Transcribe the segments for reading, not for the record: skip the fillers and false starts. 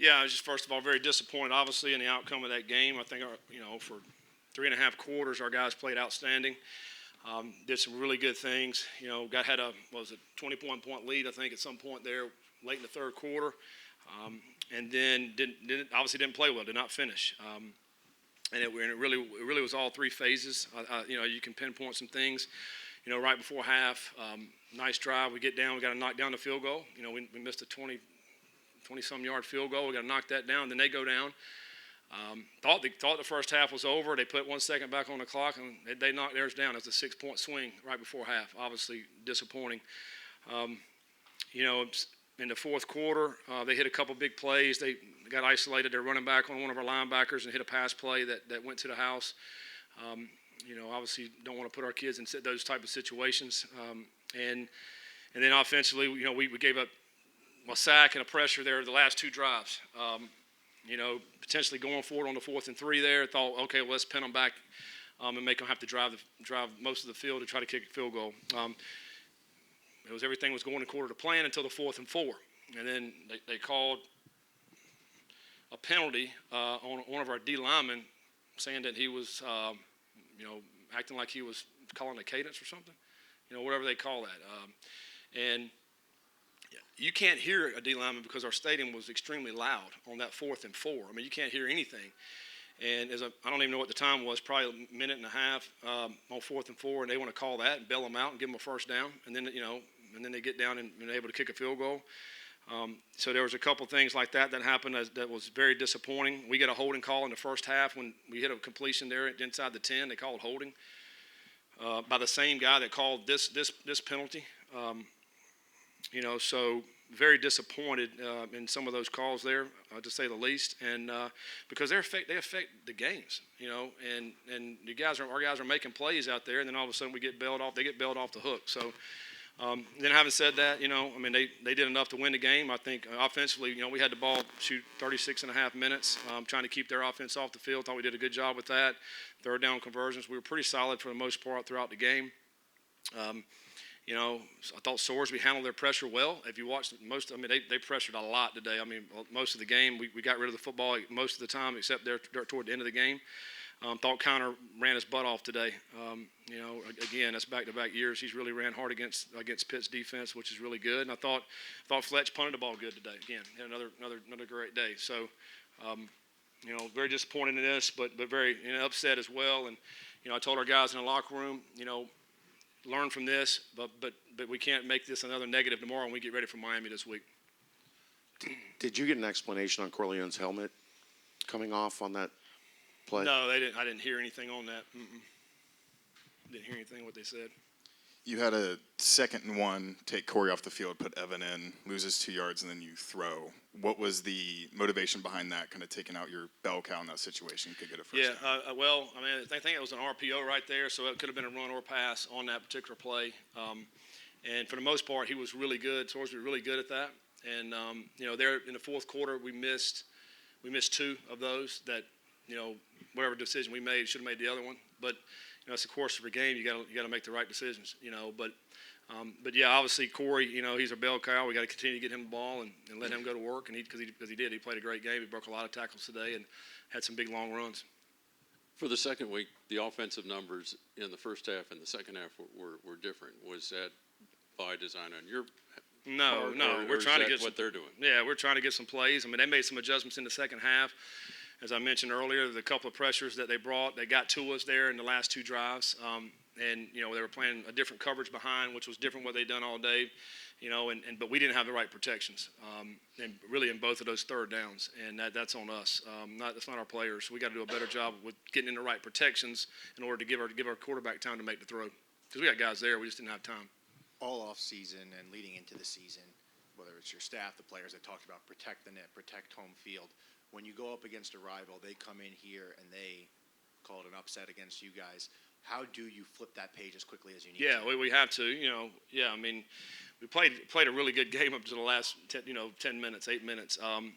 Yeah, I was just first of all very disappointed, obviously, in the outcome of that game. I think, for 3.5 quarters, our guys played outstanding. Did some really good things. Had a 21-point lead, I think, at some point there late in the third quarter, and then didn't play well. Did not finish. And it really was all three phases. You can pinpoint some things. Right before half, nice drive. We get down. We got to knock down the field goal. We missed a 20-some yard field goal. We got to knock that down. Then they go down. Thought the first half was over. They put 1 second back on the clock, and they knocked theirs down. It was a 6-point swing right before half. Obviously disappointing. In the fourth quarter, they hit a couple big plays. They got isolated. They're running back on one of our linebackers and hit a pass play that went to the house. Obviously don't want to put our kids in those type of situations. And then offensively, we gave up a sack and a pressure there the last two drives. Potentially going forward on the 4th and 3 there. Thought, okay, well, let's pin them back and make them have to drive most of the field to try to kick a field goal. Everything was going according to plan until the 4th and 4. And then they called a penalty on one of our D linemen, saying that he was, acting like he was calling a cadence or something, whatever they call that. And you can't hear a D lineman because our stadium was extremely loud on that 4th and 4. I mean, you can't hear anything. And I don't even know what the time was, probably a minute and a half on 4th and 4, and they want to call that and bail them out and give them a first down, and then and then they get down and able to kick a field goal. So there was a couple things like that happened that was very disappointing. We get a holding call in the first half when we hit a completion there inside the 10. They called holding by the same guy that called this penalty. So very disappointed in some of those calls there, to say the least, and because they affect the games, and our guys are making plays out there, and then all of a sudden we get bailed off. They get bailed off the hook. So then having said that, they did enough to win the game. I think offensively, we had the ball shoot 36.5 minutes, trying to keep their offense off the field. Thought we did a good job with that. Third down conversions, we were pretty solid for the most part throughout the game. I thought Sauls, we handled their pressure well. If you watched they pressured a lot today. I mean, most of the game, we got rid of the football most of the time, except there toward the end of the game. Thought Connor ran his butt off today. Again, that's back-to-back years. He's really ran hard against Pitt's defense, which is really good. And I thought Fletch punted the ball good today. Again, had another great day. So, very disappointed in this, but very upset as well. And I told our guys in the locker room, learn from this, but we can't make this another negative tomorrow when we get ready for Miami this week. Did you get an explanation on Corleone's helmet coming off on that play? No, they didn't. I didn't hear anything on that. Didn't hear anything what they said. You had a 2nd and 1, take Corey off the field, put Evan in, loses 2 yards, and then you throw. What was the motivation behind that, kind of taking out your bell cow in that situation? Could get a first down? I think it was an RPO right there, so it could have been a run or pass on that particular play. And for the most part, he was really good. Sauls was really good at that. And, there in the fourth quarter, we missed 2 of those that, whatever decision we made, should have made the other one. But, it's the course of a game. You got to make the right decisions, But yeah, obviously Corey, he's our bell cow. We got to continue to get him the ball and let him go to work. And because he did, he played a great game. He broke a lot of tackles today and had some big long runs. For the second week, the offensive numbers in the first half and the second half were different. Was that by design on your part? No. We're trying to get what they're doing. Yeah, we're trying to get some plays. I mean, they made some adjustments in the second half. As I mentioned earlier, the couple of pressures that they brought, they got to us there in the last 2 drives. And they were playing a different coverage behind, which was different what they'd done all day. But we didn't have the right protections, and really in both of those third downs, and that's on us. That's not our players. So we got to do a better job with getting in the right protections in order to give our quarterback time to make the throw. Because we got guys there, we just didn't have time. All off season and leading into the season, whether it's your staff, the players that talked about protect the net, protect home field. When you go up against a rival, they come in here and they call it an upset against you guys. How do you flip that page as quickly as you need to? Yeah, we have to. I mean, we played a really good game up to the last 10 minutes, 8 minutes. And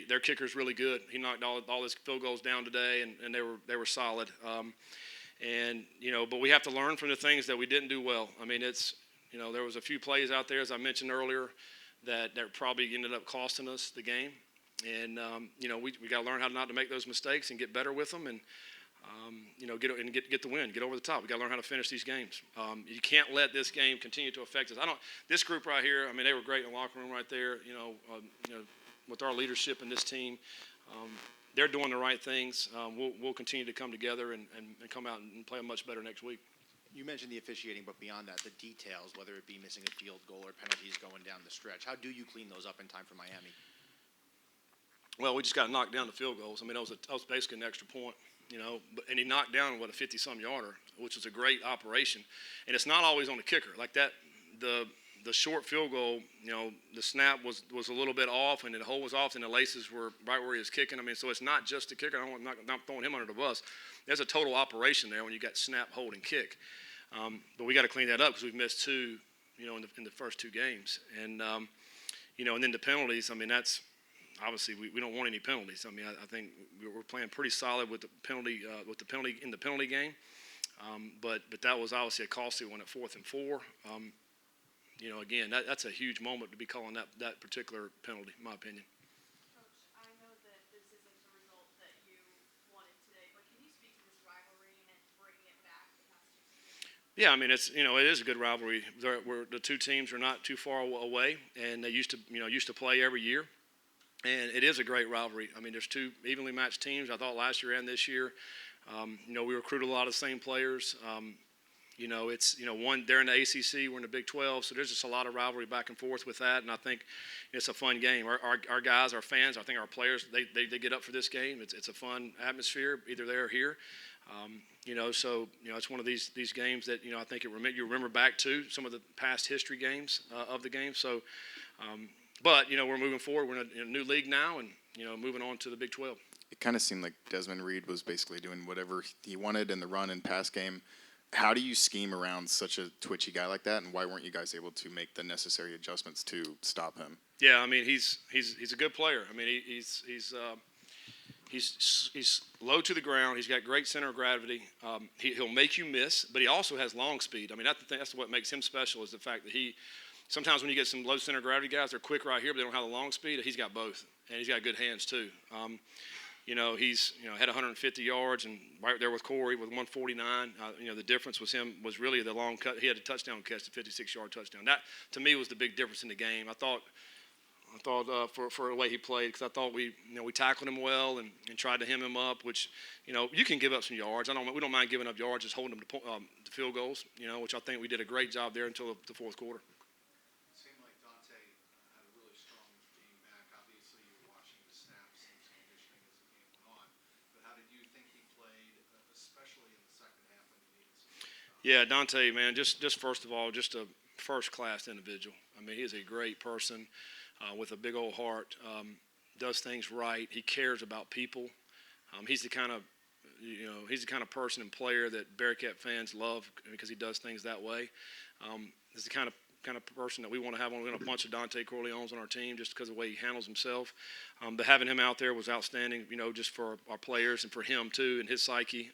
their kicker's really good. He knocked all his field goals down today, and they were solid. But we have to learn from the things that we didn't do well. I mean, there was a few plays out there, as I mentioned earlier, that probably ended up costing us the game. And we got to learn how not to make those mistakes and get better with them, and get the win, get over the top. We got to learn how to finish these games. You can't let this game continue to affect us. This group right here. I mean, they were great in the locker room right there. With our leadership in this team, they're doing the right things. We'll continue to come together and come out and play much better next week. You mentioned the officiating, but beyond that, the details, whether it be missing a field goal or penalties going down the stretch, how do you clean those up in time for Miami? Well, we just got to knock down the field goals. I mean, that was basically an extra point, and he knocked down, a 50-some yarder, which was a great operation. And it's not always on the kicker. Like that, the short field goal, the snap was a little bit off, and the hole was off, and the laces were right where he was kicking. I mean, so it's not just the kicker. I'm not throwing him under the bus. There's a total operation there when you got snap, hold, and kick. But we got to clean that up because we've missed two, in the first two games. And, and then the penalties, I mean, that's obviously we don't want any penalties. I mean, I think we're playing pretty solid with the penalty in the penalty game. But that was obviously a costly one at 4th and 4. Again, that's a huge moment to be calling that particular penalty, in my opinion. Coach, I know that this isn't the result that you wanted today, but can you speak to this rivalry and bringing it back the past 2 seasons? Yeah, I mean it is a good rivalry. The two teams are not too far away, and they used to play every year, and it is a great rivalry. I mean, there's two evenly matched teams. I thought last year and this year, we recruited a lot of the same players. One they're in the ACC, we're in the Big 12, so there's just a lot of rivalry back and forth with that, and I think it's a fun game. Our guys, our fans, I think our players, they get up for this game. It's a fun atmosphere, either there or here. It's one of these games that I think you remember back to some of the past history games of the game. So, but we're moving forward. We're in a new league now, and moving on to the Big 12. It kind of seemed like Desmond Reed was basically doing whatever he wanted in the run and pass game. How do you scheme around such a twitchy guy like that, and why weren't you guys able to make the necessary adjustments to stop him? Yeah, I mean he's a good player. I mean he's low to the ground. He's got great center of gravity. He'll make you miss, but he also has long speed. I mean that's what makes him special is the fact that sometimes when you get some low center of gravity guys, they're quick right here, but they don't have the long speed. He's got both, and he's got good hands too. He's had 150 yards and right there with Corey with 149. The difference was really the long cut. He had a touchdown catch, a 56-yard touchdown. That to me was the big difference in the game. I thought for the way he played, because I thought we tackled him well and tried to hem him up, which you can give up some yards. We don't mind giving up yards, just holding them to field goals. Which I think we did a great job there until the fourth quarter. Seemed like Dante had a really strong game back. Obviously, you were watching the snaps and some conditioning as the game went on. But how did you think he played, especially in the second half when you needed some? Yeah, Dante, man, just first of all, just a first-class individual. I mean, he's a great person with a big old heart. Does things right. He cares about people. He's the kind of person and player that Bearcat fans love because he does things that way. He's the kind of person that we want to have on a bunch of Dante Corleones on our team just because of the way he handles himself. But having him out there was outstanding, just for our players and for him too and his psyche.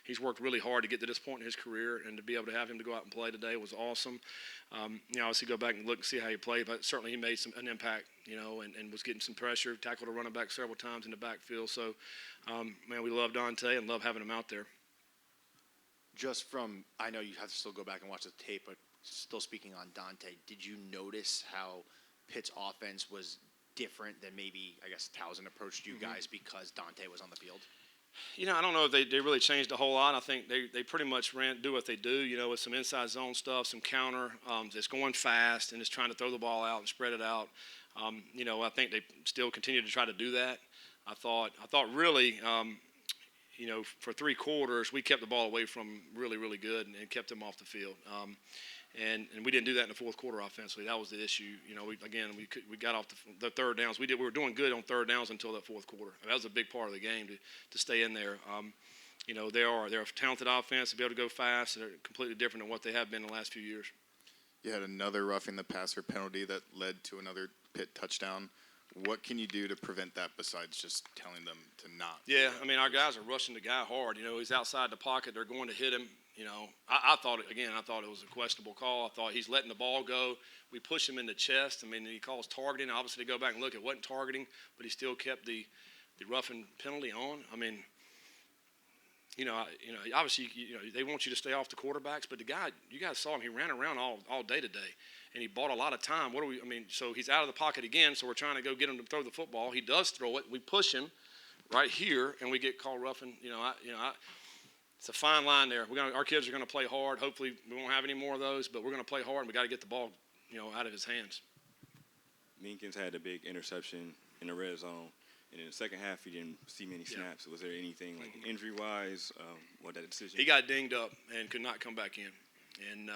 He's worked really hard to get to this point in his career, and to be able to have him to go out and play today was awesome. Obviously go back and look and see how he played, but certainly he made an impact, and was getting some pressure, tackled a running back several times in the backfield. So, man, we love Dante and love having him out there. I know you have to still go back and watch the tape, but still speaking on Dante, did you notice how Pitt's offense was different than maybe, I guess, Towson approached you guys because Dante was on the field? I don't know if they really changed a whole lot. I think they pretty much do what they do, with some inside zone stuff, some counter. It's going fast and it's trying to throw the ball out and spread it out. I think they still continue to try to do that. I thought really, for 3 quarters, we kept the ball away from him really, really good and kept him off the field. And we didn't do that in the fourth quarter offensively. That was the issue. We got off the third downs. We were doing good on third downs until that fourth quarter. That was a big part of the game to stay in there. They're a talented offense to be able to go fast. They're completely different than what they have been in the last few years. You had another roughing the passer penalty that led to another Pitt touchdown. What can you do to prevent that besides just telling them to not? Yeah, I mean, our guys are rushing the guy hard. He's outside the pocket. They're going to hit him. you know, I thought it was a questionable call. I thought he's letting the ball go. We push him in the chest. I mean, he calls targeting. Obviously, to go back and look, it wasn't targeting, but he still kept the roughing penalty on. I mean, obviously, they want you to stay off the quarterbacks, but the guy, you guys saw him. He ran around all day today, and he bought a lot of time. So he's out of the pocket again. So we're trying to go get him to throw the football. He does throw it. We push him right here, and we get called roughing. It's a fine line there. Our kids are going to play hard. Hopefully, we won't have any more of those, but we're going to play hard, and we got to get the ball, out of his hands. Minkins had a big interception in the red zone, and in the second half, he didn't see many snaps. Was there anything like injury-wise? What that decision? He got dinged up and could not come back in, and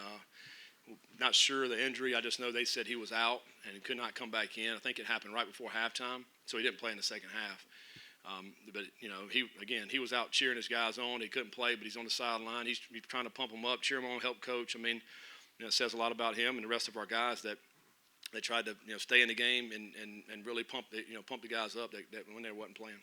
not sure of the injury. I just know they said he was out and could not come back in. I think it happened right before halftime, so he didn't play in the second half. But he was out cheering his guys on. He couldn't play, but he's on the sideline. He's trying to pump them up, cheer them on, help coach. I mean, it says a lot about him and the rest of our guys that they tried to stay in the game and really pump the guys up that when they wasn't playing.